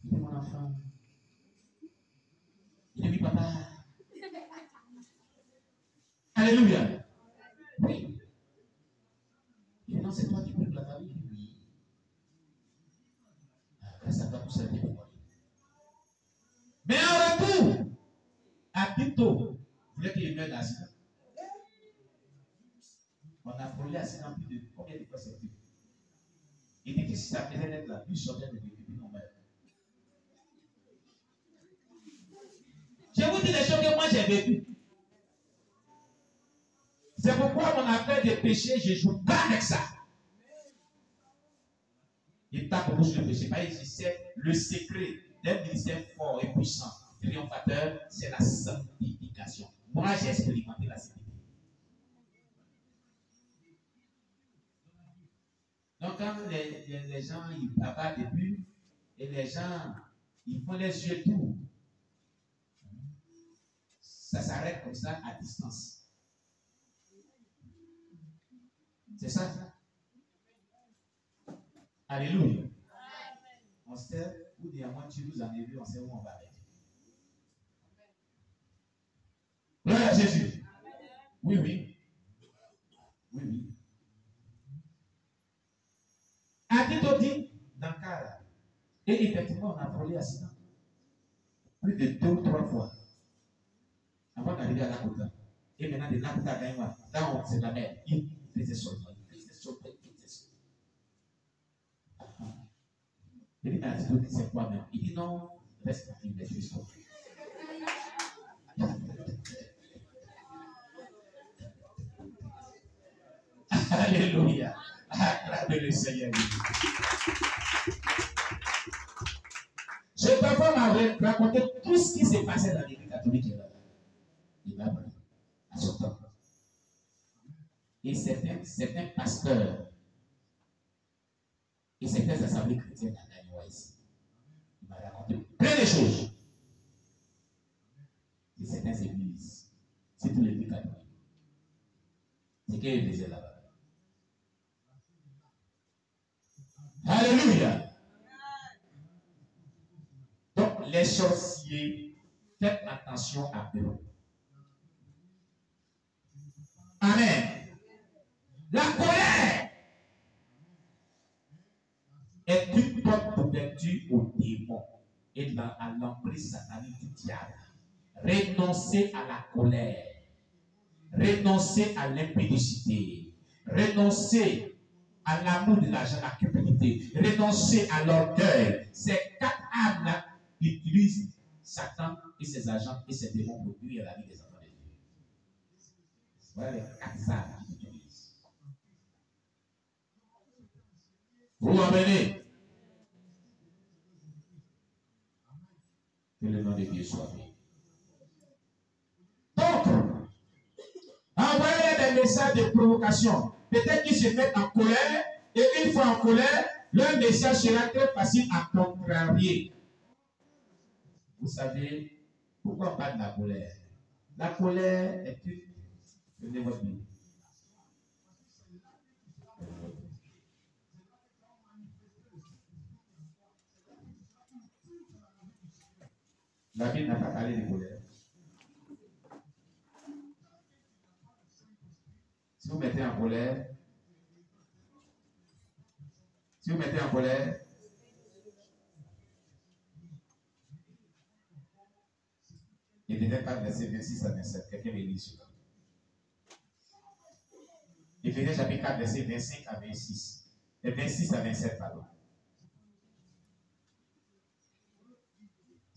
Il dit, mon enfant. Il dit, oui, papa. Alléluia. Oui. Il dit, non, c'est toi qui brûles la famille. Oui. Grâce à toi, tout ça est démoli. Mais en retour, à Tito, vous voulez qu'il meure d'accident? On a brûlé l'accident plus de combien de fois c'est plus? Il dit que si ça faisait d'être là, lui sortait de l'équipe, non, mais. Je vous dis les choses que moi j'ai vécues. C'est pourquoi mon affaire de péché, je ne joue pas avec ça. Il tape au bouche le péché. C'est le secret d'un ministère fort et puissant, triomphateur, c'est la sanctification. Moi, j'ai expérimenté la sanctification. Donc, quand les gens, ils abattent des bulles, et les gens, ils font les yeux tours, ça s'arrête comme ça à distance. C'est ça. Alléluia. On sait où diamant tu nous en as vu, on sait où on va aller. Gloire à Jésus. Oui, oui. Oui, oui. A Tito dit, dans le cas là, et effectivement, on a frôlé accident. Plus de 2 ou 3 fois. Avant d'arriver à la Côte. Et maintenant, de la Côte à Gaïma, là, c'est la mer. Il faisait seulement. Il faisait seulement. Il dit, Tito, c'est quoi même? Il dit, non, reste tranquille, laisse l'histoire. Alléluia. Acclamez le Seigneur. Ce papa m'a raconté tout ce qui s'est passé dans l'église catholique. Il m'a pris à son temps. Et certains pasteurs et certaines assemblées chrétiennes à Gagnoua ici. Il m'a raconté plein de choses. Et certaines églises. C'est tout l'église catholique. C'est qu'il faisait là-bas. Alléluia. Donc, les sorciers, faites attention à eux. Amen. La colère est une porte d'ouverture au démon et à l'emprise satanique du diable. Renoncez à la colère. Renoncez à l'impudicité. Renoncez à l'amour de l'argent, à la cupidité. Renoncez à l'orgueil. Ces 4 âmes-là utilisent Satan et ses agents et ses démons pour nuire la vie des enfants de Dieu. Voilà les 4 âmes qu'ils utilisent. Vous m'amenez. Que le nom de Dieu soit béni. Donc, envoyez des messages de provocation. Peut-être qu'ils se mettent en colère, et une fois en colère, leur message sera très facile à contrarier. Vous savez, pourquoi on parle de la colère? La colère est une... Prenez votre Bible. La Bible n'a pas parlé de colère. Si vous mettez en colère, Éphésiens 4, verset 26 à 27. Quelqu'un me lit cela. Éphésiens chapitre 4, verset 25 à 26. Et 26 à 27, pardon.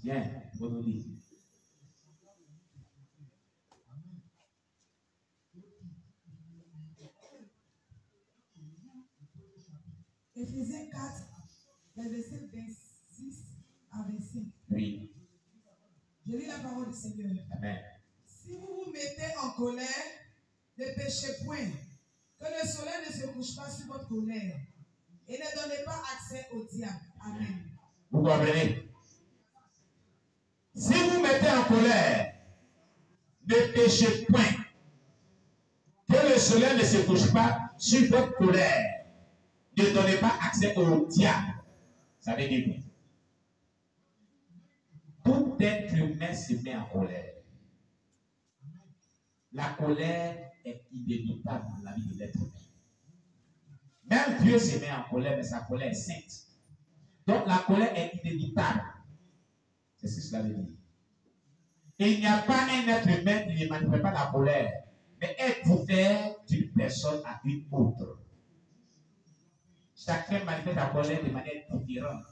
Tiens, vous nous dites. Éphésiens 4, verset 26 à 25. Oui. Je lis la parole du Seigneur. Amen. Si vous vous mettez en colère, ne péchez point. Que le soleil ne se couche pas sur votre colère. Et ne donnez pas accès au diable. Amen. Vous comprenez? Si vous mettez en colère, ne péchez point. Que le soleil ne se couche pas sur votre colère. Ne donnez pas accès au diable. Ça veut dire quoi? être humain se met en colère. La colère est inévitable dans la vie de l'être humain. Même Dieu se met en colère, mais sa colère est sainte. Donc la colère est inévitable. C'est ce que cela veut dire. Et il n'y a pas un être humain qui ne manifeste pas la colère, mais elle diffère d'une personne à une autre. Chacun manifeste la colère de manière différente.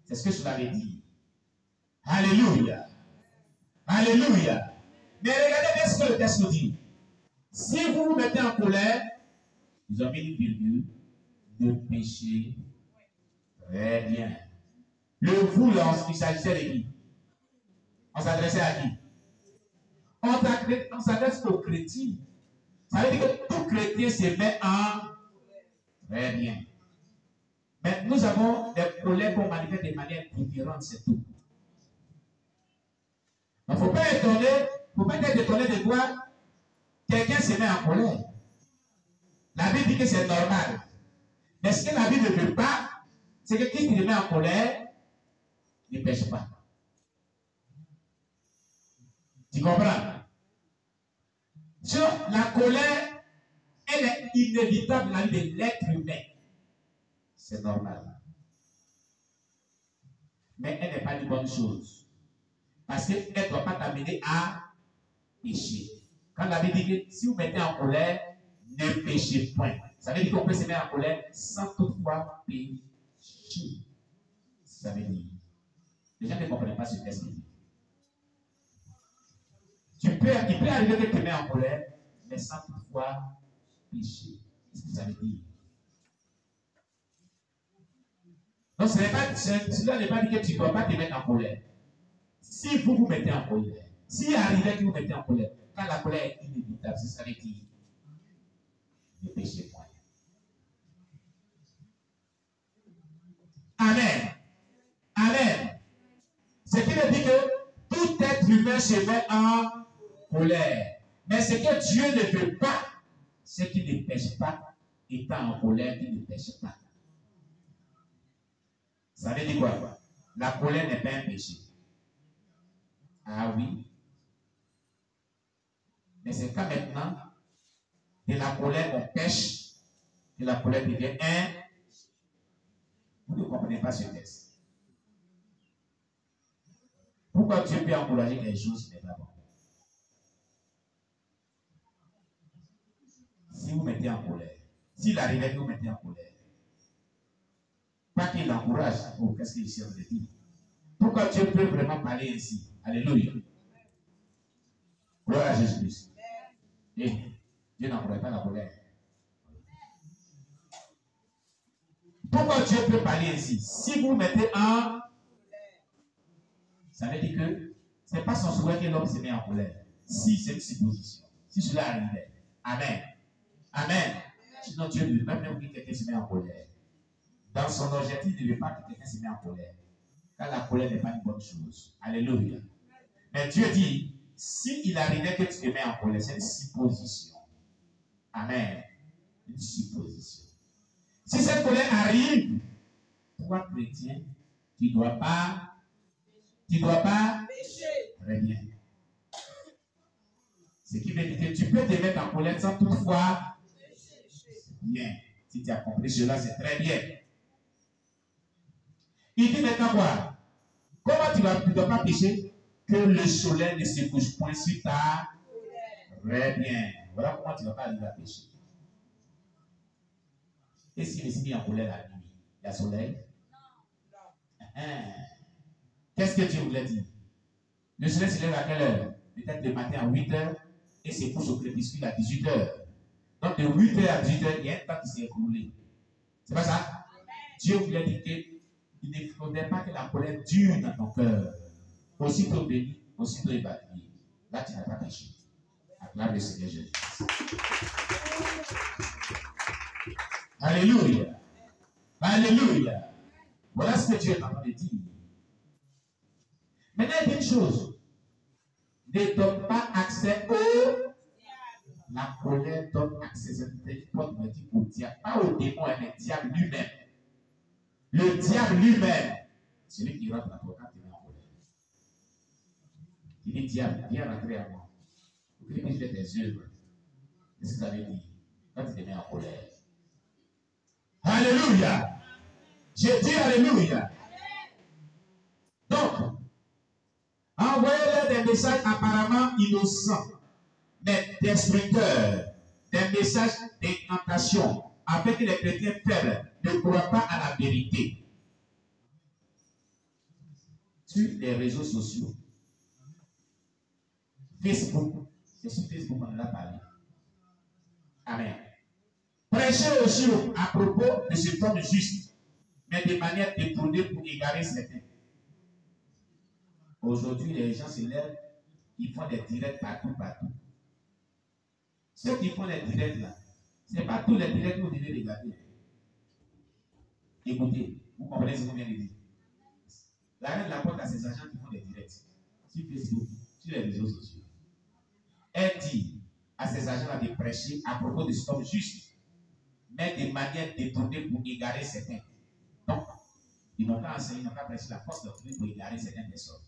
C'est ce que cela veut dire. Alléluia. Alléluia. Mais regardez bien ce que le texte nous dit. Si vous vous mettez en colère, ils ont mis une virgule, de péché. Très bien. Le vous, là, il s'agissait de qui? On s'adressait à qui? On s'adresse aux chrétiens. Ça veut dire que tout chrétien se met en... Très bien. Mais nous avons des colères qu'on manifeste de manière différente, c'est tout. Il ne faut pas être étonné de voir quelqu'un se met en colère. La Bible dit que c'est normal. Mais ce que la Bible ne veut pas, c'est que qui se met en colère ne pêche pas. Tu comprends? Sur la colère, elle est inévitable dans la vie de l'être humain. C'est normal. Mais elle n'est pas une bonne chose. Parce qu'elle ne doit pas t'amener à pécher. Quand la Bible dit que si vous mettez en colère, ne péchez point. Ça veut dire qu'on peut se mettre en colère sans toutefois pécher. Ça veut dire. Les gens ne comprennent pas ce texte. Il peut arriver que tu te mets en colère, mais sans toutefois pécher. Qu'est-ce que ça veut dire? Donc, cela n'est pas dit que tu ne dois pas te mettre en colère. Si vous vous mettez en colère, s'il arrivait que vous vous mettez en colère, quand la colère est inévitable, c'est ça veut dire ne péchez point. Amen. Amen. Ce qui veut dire que tout être humain se met en colère. Mais ce que Dieu ne veut pas, c'est qu'il ne pêche pas, étant en colère, qu'il ne pêche pas. Ça veut dire quoi? La colère n'est pas un péché. Ah oui. Mais c'est quand maintenant, de la colère on pêche, que la colère devient un. Vous ne comprenez pas ce texte. Pourquoi Dieu peut encourager les choses qui n'est pas bon? Si vous mettez en colère, s'il arrivait que vous mettez en colère, pas qu'il encourage, oh, qu'est-ce qu'il essaie de dire? Pourquoi Dieu peut vraiment parler ainsi? Alléluia. Gloire à Jésus-Christ. Et Dieu n'encourage pas la colère. Pourquoi Dieu peut parler ainsi? Si vous mettez en... Ça veut dire que ce n'est pas son souhait que l'homme se met en colère. Si c'est une supposition. Si cela arrivait. Amen. Amen. Sinon Dieu ne veut même que quelqu'un se met en colère. Dans son objectif, il ne veut pas que quelqu'un se met en colère. Car la colère n'est pas une bonne chose. Alléluia. Mais Dieu dit, s'il arrivait que tu te mets en colère, c'est une supposition. Amen. Une supposition. Si cette colère arrive, toi, chrétien, tu ne dois pas pécher. Très bien. Ce qui veut dire que tu peux te mettre en colère sans toutefois pécher. Bien. Si tu as compris cela, c'est très bien. Il dit maintenant quoi? Comment tu ne dois pas pécher? Que le soleil ne se couche point sur ta colère. Très bien. Voilà comment tu ne vas pas arriver à pécher. Et s'il est mis en colère la nuit, il y a soleil? Non. Qu'est-ce que Dieu voulait dire? Le soleil se lève à quelle heure? Peut-être le matin à 8h et se couche au crépuscule à 18h. Donc de 8h à 18h, il y a un temps qui s'est écoulé. C'est pas ça? Dieu voulait dire qu'il ne faudrait pas que la colère dure dans ton cœur. Aussitôt béni, aussitôt évacué. Là, tu n'as pas péché. Acclame le Seigneur Jésus. Alléluia. Alléluia. Voilà ce que Dieu est en train de dire. Maintenant, il y a une chose. Ne donne pas accès au... La colère donne accès, c'est une porte au diable. Pas au démon, mais au diable lui-même. Le diable lui-même, celui qui rentre dans toi quand tu es en colère. Il dit, diable, viens rentrer à moi. Pour que je fasse tes œuvres. C'est ce que ça veut dire. Quand tu te mets en colère. Alléluia. J'ai dit alléluia. Donc, envoyez-leur des messages apparemment innocents, mais destructeurs, des messages d'incantation, afin que les chrétiens faibles ne croient pas à la vérité. Sur les réseaux sociaux, Facebook, c'est sur Facebook qu'on en a parlé. Amen. Prêchez aussi à propos de cet homme juste, mais de manière détournée pour égarer certains. Aujourd'hui, les gens se lèvent, ils font des directs partout. Ceux qui font les directs là, ce n'est pas tous les directs que vous devez regarder. Écoutez, vous comprenez ce qu'on vient de dire. La reine rapporte à ses agents qui font des directs sur Facebook, sur les réseaux sociaux. Elle dit à ses agents de prêcher à propos de cet homme juste, mais de manière détournée pour égarer certains. Donc, ils n'ont pas enseigné, ils n'ont pas prêché la force doctrine pour égarer certaines personnes.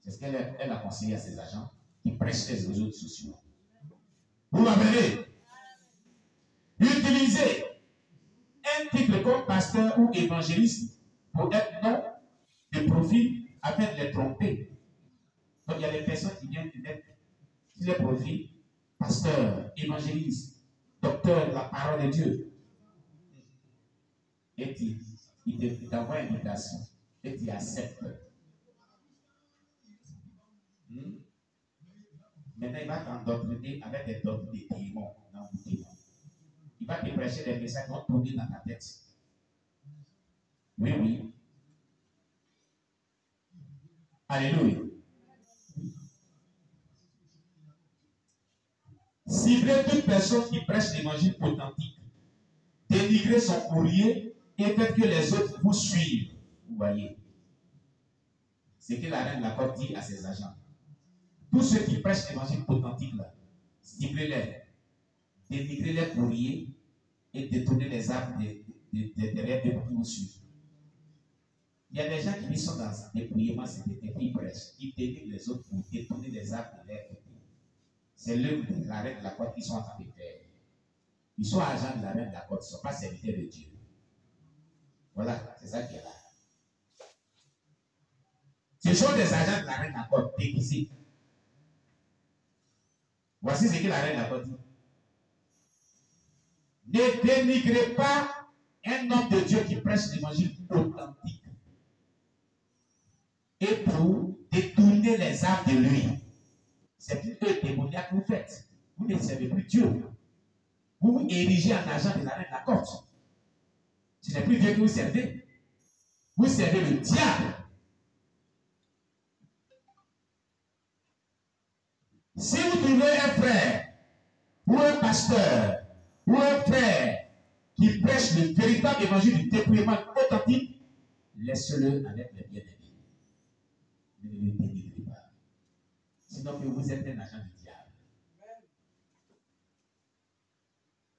C'est ce qu'elle a conseillé à ses agents qui prêchent les réseaux sociaux. Vous m'avez utilisé un titre comme pasteur ou évangéliste pour être nom de profil afin de les tromper. Donc il y a des personnes qui viennent de mettre sur les profils pasteur, évangéliste, docteur de la parole de Dieu. Et il t'envoie une invitation et tu acceptes. Maintenant, il va t'endoctriner avec des doctrines de démons dans le démon. Il va te prêcher des messages qui vont tourner dans ta tête. Oui. Alléluia. Ciblez toute personne qui prêche l'évangile authentique. Dénigrez son courrier et faites que les autres vous suivent. Vous voyez. C'est que la reine de la côte dit à ses agents. Tous ceux qui prêchent l'évangile authentique là, ciblez-les, dénigrez les courriers et détournez les arbres derrière eux pour qui vous suivent. Il y a des gens qui sont dans des dépouillement, c'est des qui prêchent, ils dénigrent les autres pour détourner les arbres de leur côté. C'est l'œuvre de la reine de la côte qu'ils sont en train de faire. Ils sont agents de la reine de la côte, ils ne sont pas serviteurs de Dieu. Voilà, c'est ça qui est là. Ce sont des agents de la reine de la côte déguisés. Voici ce que la reine de la côte dit. Ne dénigrez pas un homme de Dieu qui prêche l'évangile authentique. Et pour détourner les âmes de lui. C'est une œuvre démoniaque que vous faites. Vous ne servez plus Dieu. Vous vous érigez en agent de la reine de la côte. Ce n'est plus Dieu que vous servez. Vous servez le diable. Si vous trouvez un frère, ou un pasteur, ou un frère qui prêche le véritable évangile du dépouillement authentique, laissez-le avec les bien-aimés. Ne le dénigrez pas. Sinon que vous êtes un agent du diable.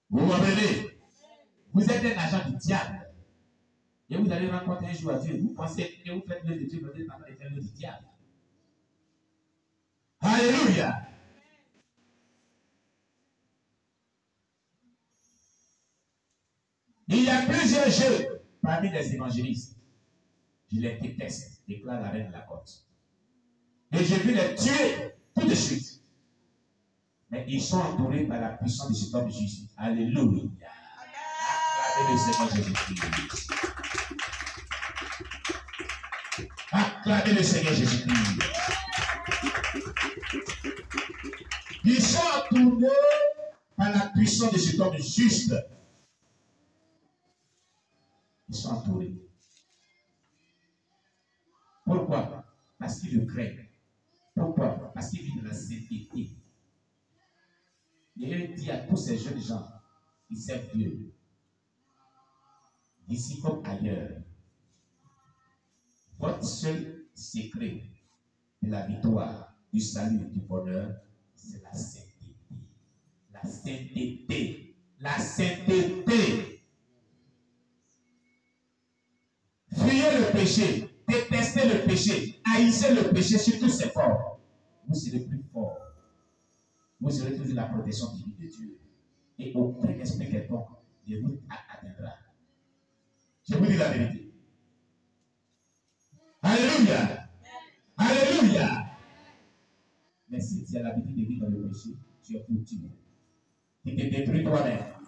Vous m'appelez. Vous êtes un agent du diable. Et vous allez rencontrer un jour à Dieu. Vous pensez que vous faites le de Dieu, vous êtes en train de faire le du diable. Alléluia. Il y a plusieurs jeux parmi les évangélistes. Je les déteste, déclare la reine de la côte. Et je vais les tuer tout de suite. Mais ils sont entourés par la puissance de cet homme juste. Alléluia. Acclamez le Seigneur Jésus-Christ. Acclamez le Seigneur Jésus-Christ. Ils sont entourés par la puissance de cet homme juste. Ils sont entourés. Pourquoi? Parce qu'ils le craignent. Pourquoi? Parce qu'ils vivent dans la sainteté. Et il dit à tous ces jeunes gens qui servent Dieu, ici comme ailleurs, votre seul secret de la victoire, du salut, du bonheur, c'est la sainteté. La sainteté. La sainteté. Fuyez le péché, détestez le péché, haïssez le péché sur tous ses formes. vous serez plus fort. Vous aurez toujours la protection divine de Dieu. Et aucun esprit quelconque ne vous atteindra. Je vous dis la vérité. Alléluia. Alléluia. Mais si tu as l'habitude de vivre dans le péché, tu es foutu. Tu te détruis toi-même.